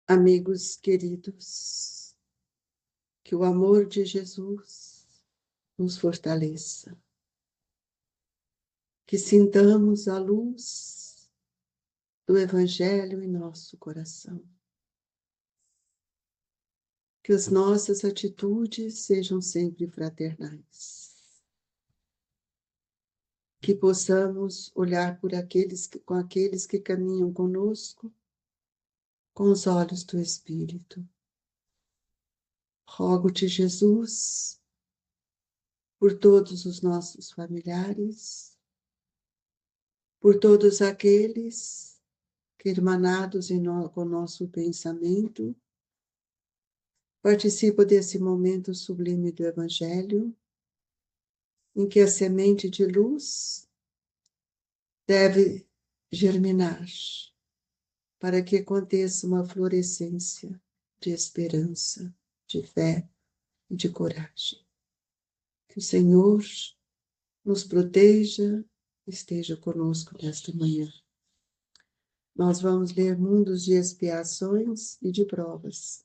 Amigos queridos, que o amor de Jesus nos fortaleça, que sintamos a luz do Evangelho em nosso coração, que as nossas atitudes sejam sempre fraternais, que possamos olhar por com aqueles que caminham conosco com os olhos do Espírito. Rogo-te, Jesus, por todos os nossos familiares, por todos aqueles que, irmanados com o nosso pensamento, participam desse momento sublime do Evangelho, em que a semente de luz deve germinar, para que aconteça uma florescência de esperança, de fé e de coragem. Que o Senhor nos proteja, esteja conosco nesta manhã. Nós vamos ler mundos de expiações e de provas.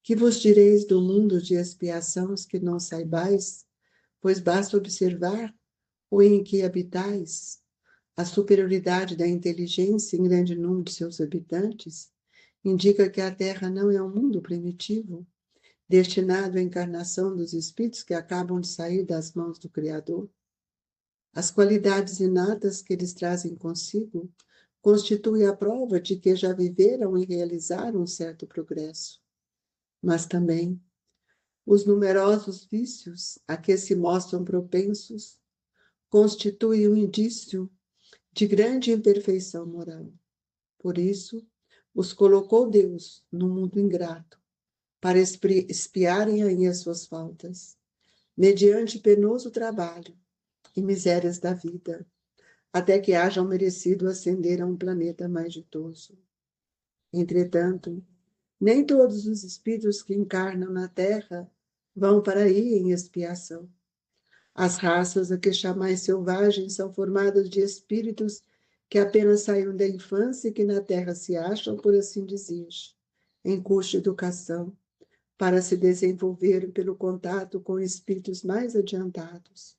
Que vos direis do mundo de expiação os que não saibais, pois basta observar o em que habitais, a superioridade da inteligência em grande número de seus habitantes, indica que a Terra não é um mundo primitivo, destinado à encarnação dos espíritos que acabam de sair das mãos do Criador. As qualidades inatas que eles trazem consigo constituem a prova de que já viveram e realizaram um certo progresso. Mas também os numerosos vícios a que se mostram propensos constituem um indício de grande imperfeição moral. Por isso, os colocou Deus no mundo ingrato, para expiarem aí as suas faltas, mediante penoso trabalho e misérias da vida, até que hajam merecido ascender a um planeta mais ditoso. Entretanto, nem todos os espíritos que encarnam na Terra vão para aí em expiação. As raças a que chamais selvagens são formadas de espíritos que apenas saíram da infância e que na Terra se acham, por assim dizer, em curso de educação, para se desenvolverem pelo contato com espíritos mais adiantados.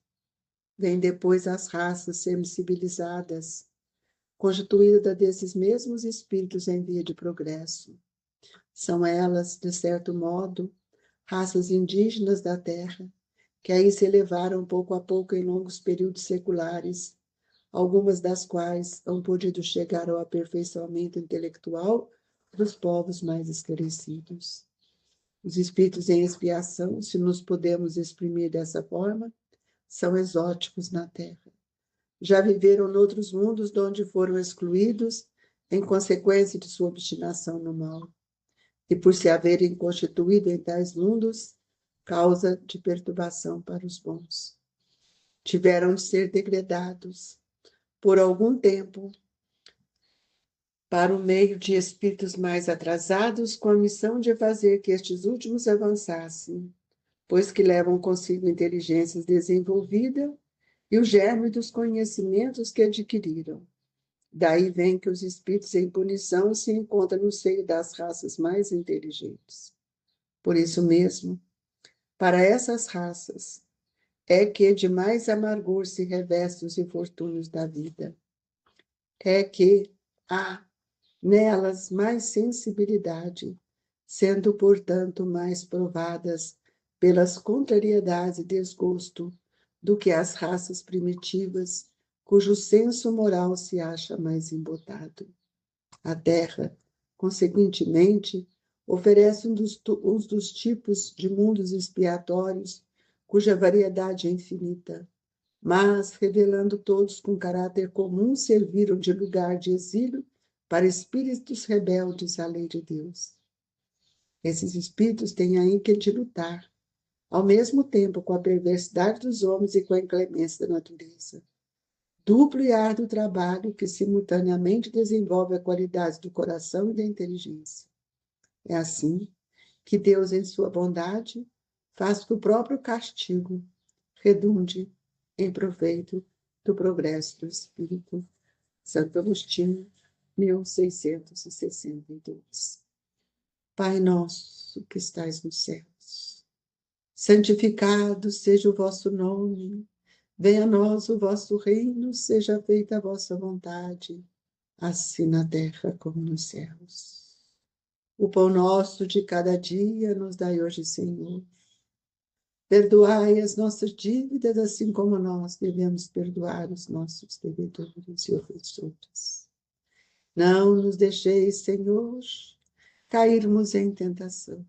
Vêm depois as raças semi-civilizadas, constituídas desses mesmos espíritos em via de progresso. São elas, de certo modo, raças indígenas da Terra, que aí se elevaram pouco a pouco em longos períodos seculares, algumas das quais hão podido chegar ao aperfeiçoamento intelectual dos povos mais esclarecidos. Os espíritos em expiação, se nos podemos exprimir dessa forma, são exóticos na Terra. Já viveram noutros mundos de onde foram excluídos em consequência de sua obstinação no mal, e por se haverem constituído em tais mundos, causa de perturbação para os bons. Tiveram de ser degradados por algum tempo para o meio de espíritos mais atrasados, com a missão de fazer que estes últimos avançassem, pois que levam consigo inteligências desenvolvidas e o germe dos conhecimentos que adquiriram. Daí vem que os espíritos em punição se encontram no seio das raças mais inteligentes. Por isso mesmo, para essas raças, é que de mais amargor se revestem os infortúnios da vida. É que há nelas mais sensibilidade, sendo, portanto, mais provadas pelas contrariedades e desgosto do que as raças primitivas, cujo senso moral se acha mais embotado. A Terra, consequentemente, oferece um dos tipos de mundos expiatórios cuja variedade é infinita, mas, revelando todos com caráter comum, serviram de lugar de exílio para espíritos rebeldes à lei de Deus. Esses espíritos têm aí que de lutar, ao mesmo tempo com a perversidade dos homens e com a inclemência da natureza. Duplo e árduo trabalho que simultaneamente desenvolve a qualidade do coração e da inteligência. É assim que Deus, em sua bondade, faz que o próprio castigo redunde em proveito do progresso do espírito. Santo Agostinho, 1662. Pai nosso que estais nos céus, santificado seja o vosso nome, venha a nós o vosso reino, seja feita a vossa vontade, assim na terra como nos céus. O pão nosso de cada dia nos dai hoje, Senhor. Perdoai as nossas dívidas, assim como nós devemos perdoar os nossos devedores e ofensores. Não nos deixeis, Senhor, cairmos em tentação.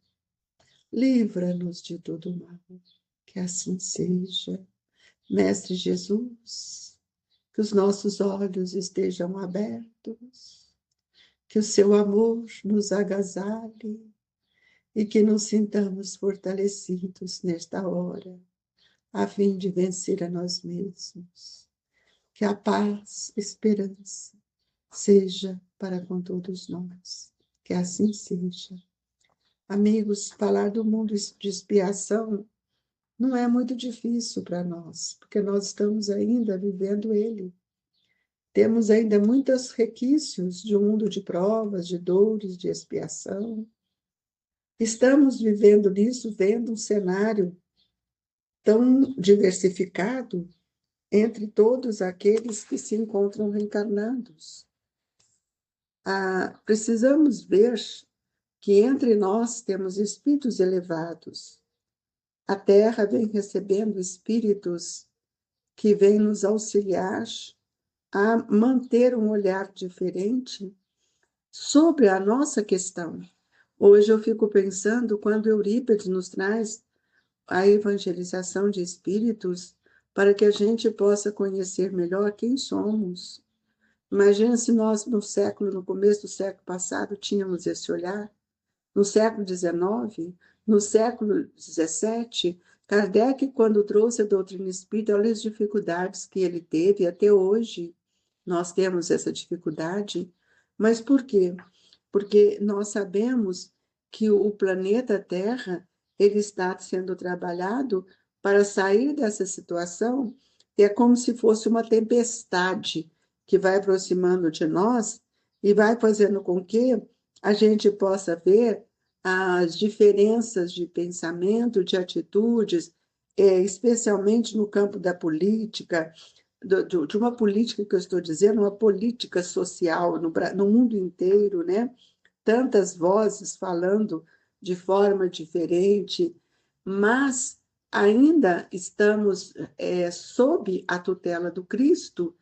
Livra-nos de todo mal. Que assim seja. Mestre Jesus, que os nossos olhos estejam abertos, que o seu amor nos agasalhe e que nos sintamos fortalecidos nesta hora, a fim de vencer a nós mesmos. Que a paz, esperança, seja para com todos nós. Que assim seja. Amigos, falar do mundo de expiação não é muito difícil para nós, porque nós estamos ainda vivendo ele. Temos ainda muitos requisitos de um mundo de provas, de dores, de expiação. Estamos vivendo nisso, vendo um cenário tão diversificado entre todos aqueles que se encontram reencarnados. Precisamos ver que entre nós temos espíritos elevados. A Terra vem recebendo espíritos que vêm nos auxiliar a manter um olhar diferente sobre a nossa questão. Hoje eu fico pensando, quando Eurípides nos traz a evangelização de espíritos, para que a gente possa conhecer melhor quem somos. Imagina se nós, no começo do século passado, tínhamos esse olhar. No século XIX, no século XVII, Kardec, quando trouxe a doutrina espírita, olha as dificuldades que ele teve, até hoje nós temos essa dificuldade. Mas por quê? Porque nós sabemos que o planeta Terra ele está sendo trabalhado para sair dessa situação, que é como se fosse uma tempestade que vai aproximando de nós e vai fazendo com que a gente possa ver as diferenças de pensamento, de atitudes, especialmente no campo da política, de uma política que eu estou dizendo, uma política social no mundo inteiro, né? Tantas vozes falando de forma diferente, mas ainda estamos sob a tutela do Cristo,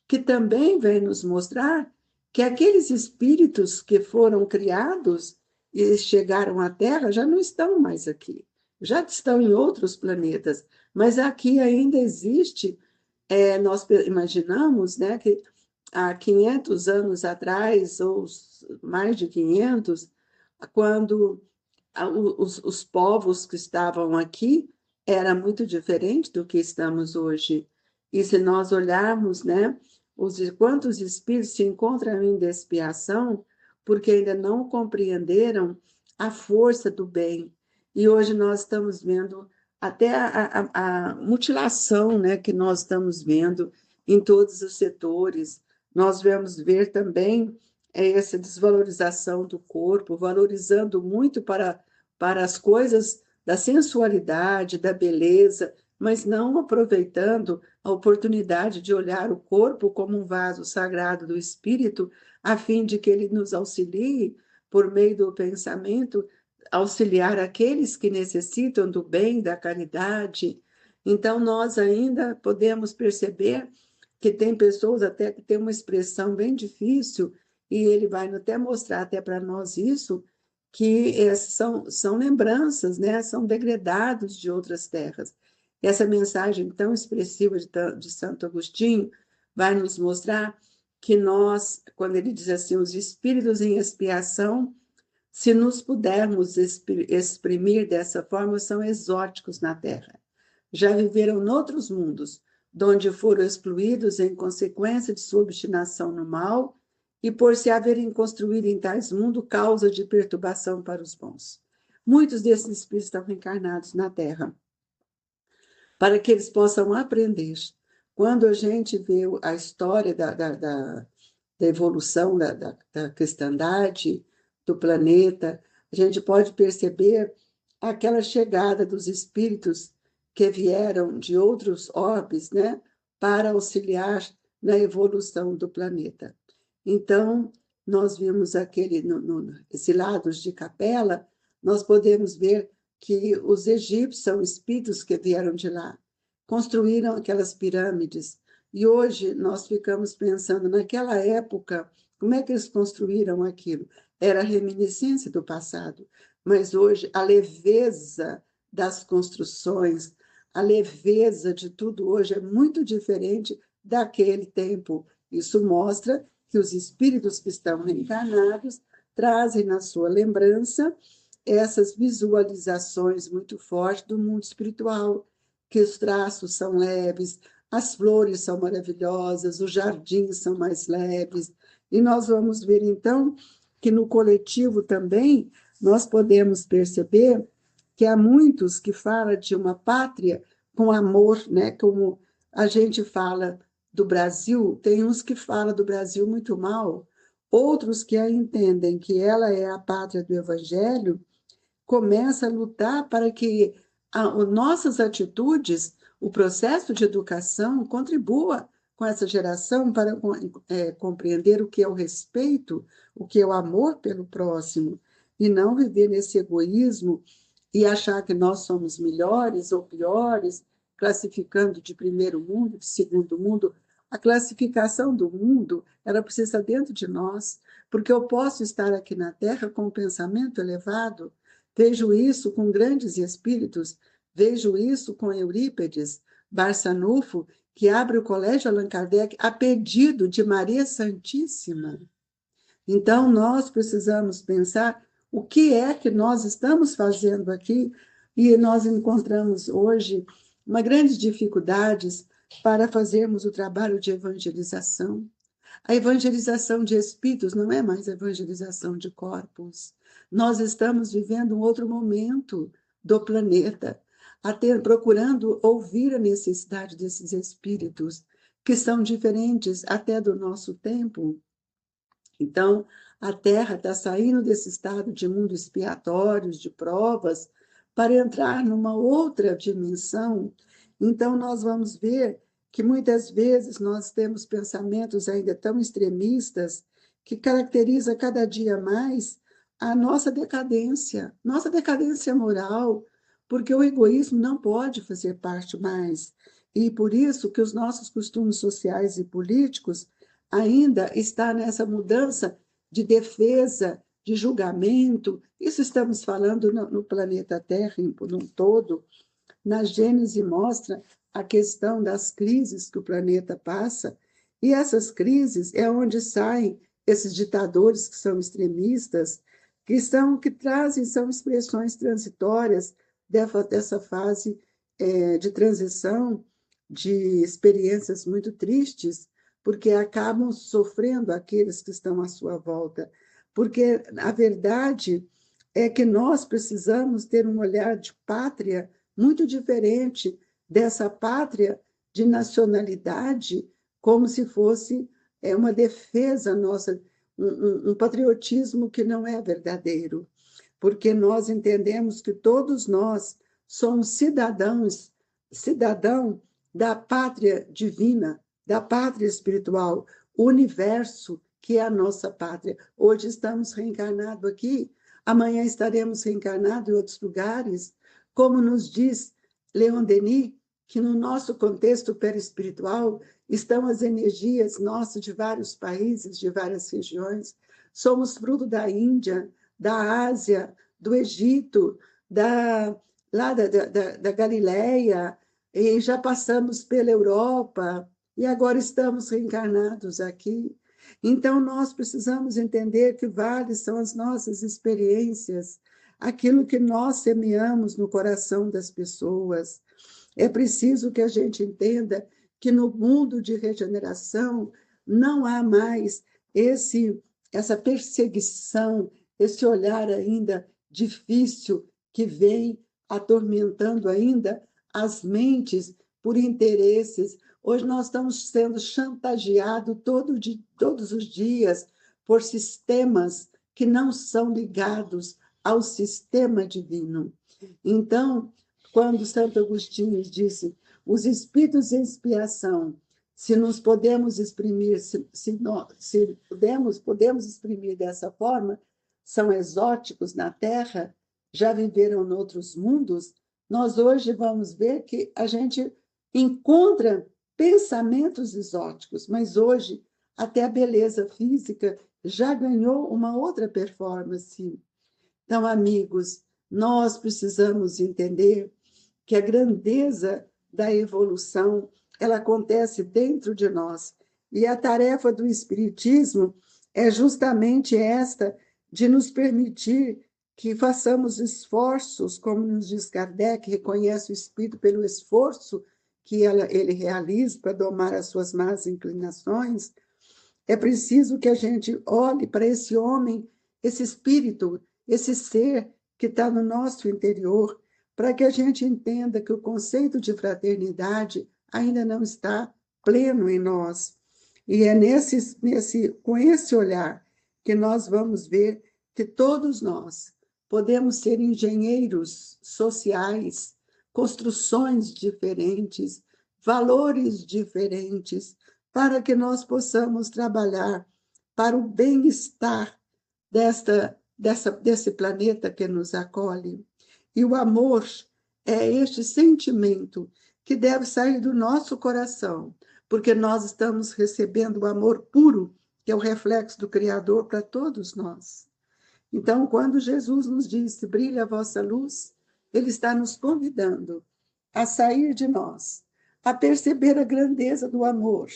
que também vem nos mostrar que aqueles espíritos que foram criados e chegaram à Terra já não estão mais aqui, já estão em outros planetas, mas aqui ainda existe, nós imaginamos, né, que há 500 anos atrás, ou mais de 500, quando os povos que estavam aqui era muito diferente do que estamos hoje. E se nós olharmos, né, quantos espíritos se encontram em expiação porque ainda não compreenderam a força do bem. E hoje nós estamos vendo até a mutilação, né, que nós estamos vendo em todos os setores. Nós vamos ver também essa desvalorização do corpo, valorizando muito para as coisas da sensualidade, da beleza, mas não aproveitando a oportunidade de olhar o corpo como um vaso sagrado do espírito, a fim de que ele nos auxilie, por meio do pensamento, auxiliar aqueles que necessitam do bem, da caridade. Então, nós ainda podemos perceber que tem pessoas até que têm uma expressão bem difícil, e ele vai até mostrar até para nós isso, que são lembranças, né? São degredados de outras terras. Essa mensagem tão expressiva de Santo Agostinho vai nos mostrar que nós, quando ele diz assim, os espíritos em expiação, se nos pudermos exprimir dessa forma, são exóticos na Terra. Já viveram noutros mundos, donde foram excluídos em consequência de sua obstinação no mal e por se haverem construído em tais mundos causa de perturbação para os bons. Muitos desses espíritos estão reencarnados na Terra, para que eles possam aprender. Quando a gente vê a história da evolução da cristandade, do planeta, a gente pode perceber aquela chegada dos espíritos que vieram de outros orbes, né, para auxiliar na evolução do planeta. Então, nós vimos esses lados de Capela, nós podemos ver que os egípcios são espíritos que vieram de lá, construíram aquelas pirâmides, e hoje nós ficamos pensando, naquela época, como é que eles construíram aquilo? Era reminiscência do passado, mas hoje a leveza das construções, a leveza de tudo hoje é muito diferente daquele tempo. Isso mostra que os espíritos que estão reencarnados trazem na sua lembrança essas visualizações muito fortes do mundo espiritual, que os traços são leves, as flores são maravilhosas, os jardins são mais leves, e nós vamos ver, então, que no coletivo também nós podemos perceber que há muitos que falam de uma pátria com amor, né? Como a gente fala do Brasil, tem uns que falam do Brasil muito mal, outros que a entendem que ela é a pátria do Evangelho, começa a lutar para que nossas atitudes, o processo de educação, contribua com essa geração para compreender o que é o respeito, o que é o amor pelo próximo, e não viver nesse egoísmo e achar que nós somos melhores ou piores, classificando de primeiro mundo, de segundo mundo. A classificação do mundo, ela precisa estar dentro de nós, porque eu posso estar aqui na Terra com um pensamento elevado. Vejo isso com grandes espíritos, vejo isso com Eurípides, Barçanufo, que abre o Colégio Allan Kardec a pedido de Maria Santíssima. Então, nós precisamos pensar o que é que nós estamos fazendo aqui, e nós encontramos hoje uma grandes dificuldades para fazermos o trabalho de evangelização. A evangelização de espíritos não é mais evangelização de corpos. Nós estamos vivendo um outro momento do planeta, procurando ouvir a necessidade desses espíritos, que são diferentes até do nosso tempo. Então, a Terra está saindo desse estado de mundo expiatório, de provas, para entrar numa outra dimensão. Então, nós vamos ver que muitas vezes nós temos pensamentos ainda tão extremistas que caracteriza cada dia mais a nossa decadência moral, porque o egoísmo não pode fazer parte mais. E por isso que os nossos costumes sociais e políticos ainda está nessa mudança de defesa, de julgamento. Isso estamos falando no planeta Terra, por um todo. Na Gênese mostra a questão das crises que o planeta passa, e essas crises é onde saem esses ditadores que são extremistas, que trazem, são expressões transitórias dessa fase de transição, de experiências muito tristes, porque acabam sofrendo aqueles que estão à sua volta. Porque a verdade é que nós precisamos ter um olhar de pátria muito diferente dessa pátria de nacionalidade, como se fosse uma defesa nossa, um patriotismo que não é verdadeiro, porque nós entendemos que todos nós somos cidadão da pátria divina, da pátria espiritual, o universo que é a nossa pátria. Hoje estamos reencarnados aqui, amanhã estaremos reencarnados em outros lugares, como nos diz Leon Denis, que no nosso contexto perispiritual estão as energias nossas de vários países, de várias regiões. Somos fruto da Índia, da Ásia, do Egito, lá da Galileia, e já passamos pela Europa, e agora estamos reencarnados aqui. Então, nós precisamos entender que vales são as nossas experiências, aquilo que nós semeamos no coração das pessoas. É preciso que a gente entenda que no mundo de regeneração não há mais essa perseguição, esse olhar ainda difícil que vem atormentando ainda as mentes por interesses. Hoje nós estamos sendo chantageados todos os dias por sistemas que não são ligados ao sistema divino. Então, quando Santo Agostinho disse, os espíritos em expiação, se nos podemos exprimir, se podemos exprimir dessa forma, são exóticos na Terra, já viveram em outros mundos, nós hoje vamos ver que a gente encontra pensamentos exóticos, mas hoje até a beleza física já ganhou uma outra performance. Então, amigos, nós precisamos entender que a grandeza da evolução, ela acontece dentro de nós. E a tarefa do Espiritismo é justamente esta, de nos permitir que façamos esforços, como nos diz Kardec, reconhece o Espírito pelo esforço que ele realiza para domar as suas más inclinações. É preciso que a gente olhe para esse homem, esse espírito, esse ser que está no nosso interior, para que a gente entenda que o conceito de fraternidade ainda não está pleno em nós. E é com esse olhar que nós vamos ver que todos nós podemos ser engenheiros sociais, construções diferentes, valores diferentes, para que nós possamos trabalhar para o bem-estar desse planeta que nos acolhe. E o amor é este sentimento que deve sair do nosso coração, porque nós estamos recebendo o amor puro, que é o reflexo do Criador para todos nós. Então, quando Jesus nos disse, brilha a vossa luz, ele está nos convidando a sair de nós, a perceber a grandeza do amor,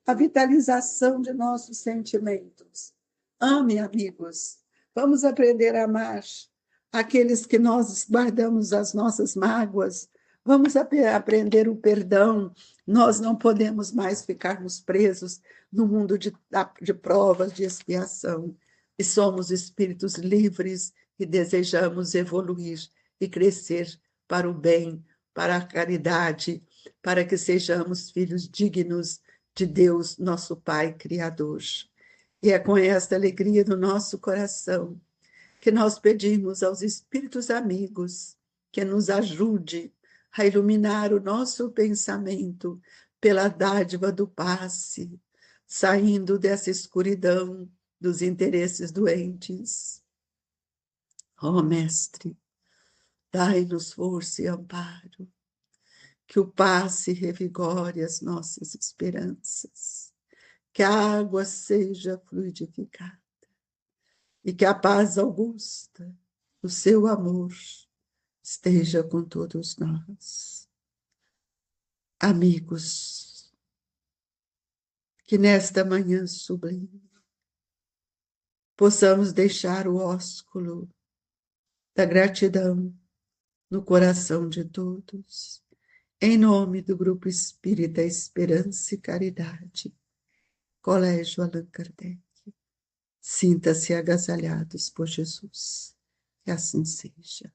a vitalização de nossos sentimentos. Ame, amigos. Vamos aprender a amar aqueles que nós guardamos as nossas mágoas. Vamos aprender o perdão. Nós não podemos mais ficarmos presos no mundo de provas, de expiação. E somos espíritos livres e desejamos evoluir e crescer para o bem, para a caridade, para que sejamos filhos dignos de Deus, nosso Pai Criador. E é com esta alegria do nosso coração que nós pedimos aos espíritos amigos que nos ajude a iluminar o nosso pensamento pela dádiva do passe, saindo dessa escuridão dos interesses doentes. Ó Mestre, dai-nos força e amparo, que o passe revigore as nossas esperanças, que a água seja fluidificada e que a paz augusta, o seu amor, esteja com todos nós. Amigos, que nesta manhã sublime possamos deixar o ósculo da gratidão no coração de todos, em nome do Grupo Espírita Esperança e Caridade, Colégio Allan Kardec. Sinta-se agasalhados por Jesus. Que assim seja.